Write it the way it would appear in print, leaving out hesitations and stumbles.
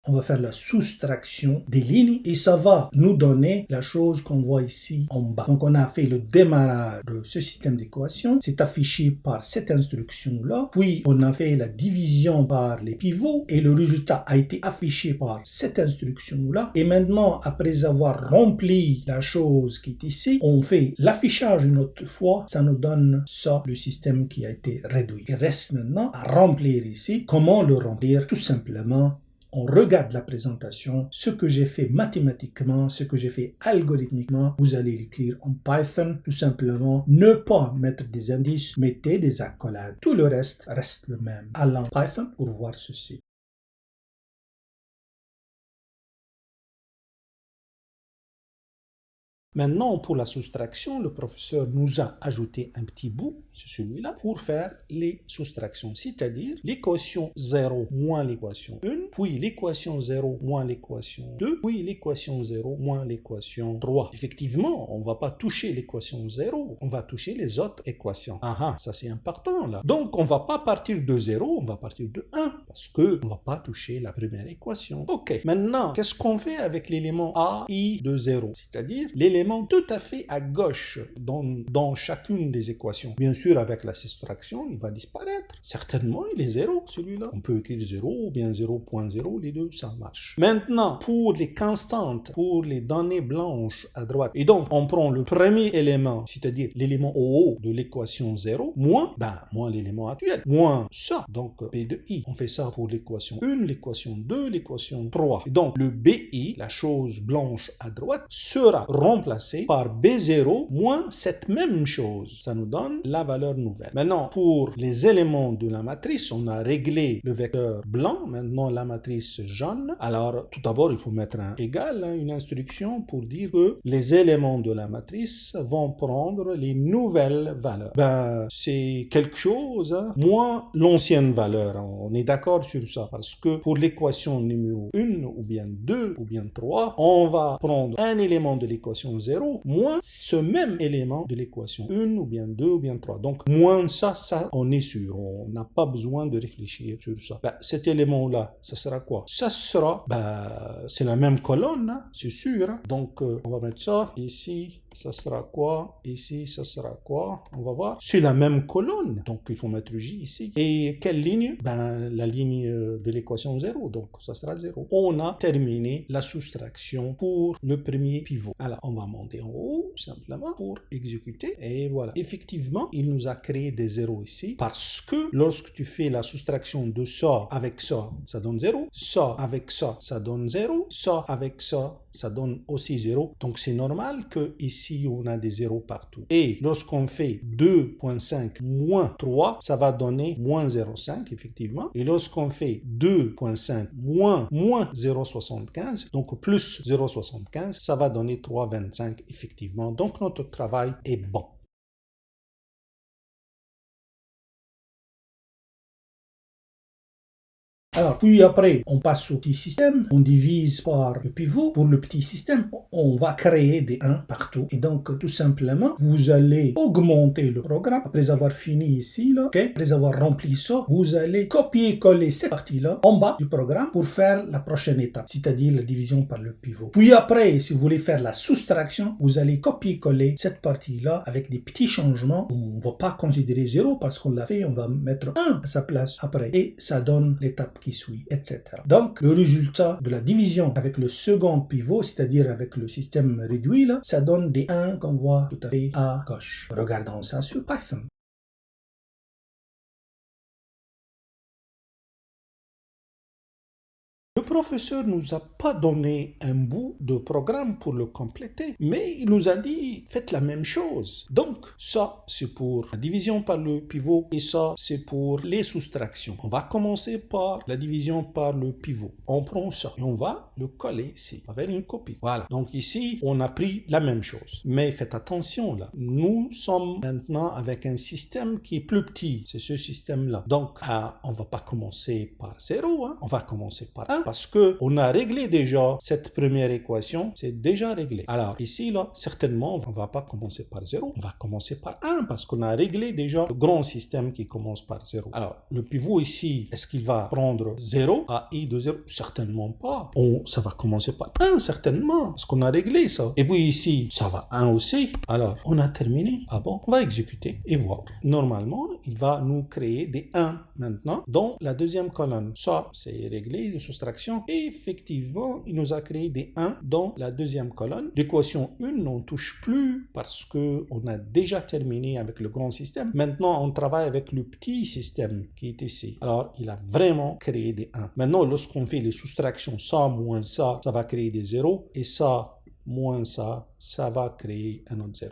On va faire la soustraction des lignes et ça va nous donner la chose qu'on voit ici en bas. Donc on a fait le démarrage de ce système d'équations, c'est affiché par cette instruction-là, puis on a fait la division par les pivots et le résultat a été affiché par cette instruction-là. Et maintenant, après avoir rempli la chose qui est ici, on fait l'affichage une autre fois, ça nous donne ça, le système qui a été réduit. Il reste maintenant à remplir ici. Comment le remplir? Tout simplement, on regarde la présentation, ce que j'ai fait mathématiquement, ce que j'ai fait algorithmiquement, vous allez l'écrire en Python, tout simplement, ne pas mettre des indices, mettez des accolades. Tout le reste le même. Allons en Python pour voir ceci. Maintenant, pour la soustraction, le professeur nous a ajouté un petit bout, c'est celui-là, pour faire les soustractions, c'est-à-dire l'équation 0 moins l'équation 1, puis l'équation 0 moins l'équation 2, puis l'équation 0 moins l'équation 3. Effectivement, on ne va pas toucher l'équation 0, on va toucher les autres équations. Ah, ça c'est important là. Donc, on ne va pas partir de 0, on va partir de 1, parce qu'on ne va pas toucher la première équation. Ok, maintenant, qu'est-ce qu'on fait avec l'élément a, i de 0, c'est-à-dire l'élément tout à fait à gauche dans chacune des équations. Bien sûr, avec la soustraction, il va disparaître. Certainement, il est 0, celui-là. On peut écrire 0 ou bien 0.0, les deux, ça marche. Maintenant, pour les constantes, pour les données blanches à droite, et donc, on prend le premier élément, c'est-à-dire l'élément au haut de l'équation 0, moins l'élément actuel, moins ça, donc P de I. On fait ça pour l'équation 1, l'équation 2, l'équation 3. Et donc, le BI, la chose blanche à droite, sera remplacé par B0 moins cette même chose. Ça nous donne la valeur nouvelle. Maintenant, pour les éléments de la matrice, on a réglé le vecteur blanc, maintenant la matrice jaune. Alors, tout d'abord, il faut mettre un égal, une instruction pour dire que les éléments de la matrice vont prendre les nouvelles valeurs. C'est quelque chose, moins l'ancienne valeur. On est d'accord sur ça, parce que pour l'équation numéro 1, ou bien 2, ou bien 3, on va prendre un élément de l'équation 0 moins ce même élément de l'équation 1 ou bien 2 ou bien 3. Donc, moins ça, on est sûr. On n'a pas besoin de réfléchir sur ça. Cet élément-là, ça sera quoi? Ça sera, c'est la même colonne, c'est sûr. Donc, on va mettre ça ici. Ça sera quoi? Ici, ça sera quoi? On va voir. C'est la même colonne. Donc, il faut mettre J ici. Et quelle ligne? La ligne de l'équation 0. Donc, ça sera 0. On a terminé la soustraction pour le premier pivot. Alors, on va monter en haut, simplement, pour exécuter. Et voilà. Effectivement, il nous a créé des zéros ici, parce que lorsque tu fais la soustraction de ça avec ça, ça donne 0. Ça avec ça, ça donne 0. Ça avec ça, ça donne aussi 0. Donc, c'est normal que ici, on a des zéros partout. Et lorsqu'on fait 2.5 moins 3, ça va donner moins 0,5, effectivement. Et lorsqu'on fait 2.5 moins 0,75, donc plus 0,75, ça va donner 3,25, effectivement. Donc, notre travail est bon. Alors, puis après, on passe au petit système, on divise par le pivot. Pour le petit système, on va créer des 1 partout. Et donc, tout simplement, vous allez augmenter le programme. Après avoir fini ici, là, okay, après avoir rempli ça, vous allez copier-coller cette partie-là en bas du programme pour faire la prochaine étape, c'est-à-dire la division par le pivot. Puis après, si vous voulez faire la soustraction, vous allez copier-coller cette partie-là avec des petits changements. On ne va pas considérer 0 parce qu'on l'a fait, on va mettre 1 à sa place après. Et ça donne l'étape qui suit, etc. Donc, le résultat de la division avec le second pivot, c'est-à-dire avec le système réduit, là, ça donne des 1 qu'on voit tout à fait à gauche. Regardons ça sur Python. Le professeur ne nous a pas donné un bout de programme pour le compléter, mais il nous a dit faites la même chose. Donc, ça, c'est pour la division par le pivot et ça, c'est pour les soustractions. On va commencer par la division par le pivot. On prend ça et on va le coller ici avec une copie. Voilà. Donc ici, on a pris la même chose. Mais faites attention là. Nous sommes maintenant avec un système qui est plus petit. C'est ce système-là. Donc, on ne va pas commencer par 0. On va commencer par 1 parce qu'on a réglé déjà cette première équation, c'est déjà réglé. Alors ici, là, certainement, on ne va pas commencer par 0, on va commencer par 1 parce qu'on a réglé déjà le grand système qui commence par 0. Alors, le pivot ici, est-ce qu'il va prendre 0 à i de 0? Certainement pas. Ça va commencer par 1, certainement, parce qu'on a réglé ça. Et puis ici, ça va 1 aussi. Alors, on a terminé. Ah bon? On va exécuter et voir. Normalement, il va nous créer des 1 maintenant dans la deuxième colonne. Ça, c'est réglé de soustraction. Et effectivement, il nous a créé des 1 dans la deuxième colonne. L'équation 1, on ne touche plus parce qu'on a déjà terminé avec le grand système. Maintenant, on travaille avec le petit système qui est ici. Alors, il a vraiment créé des 1. Maintenant, lorsqu'on fait les soustractions, ça moins ça va créer des 0. Et ça moins ça va créer un autre 0.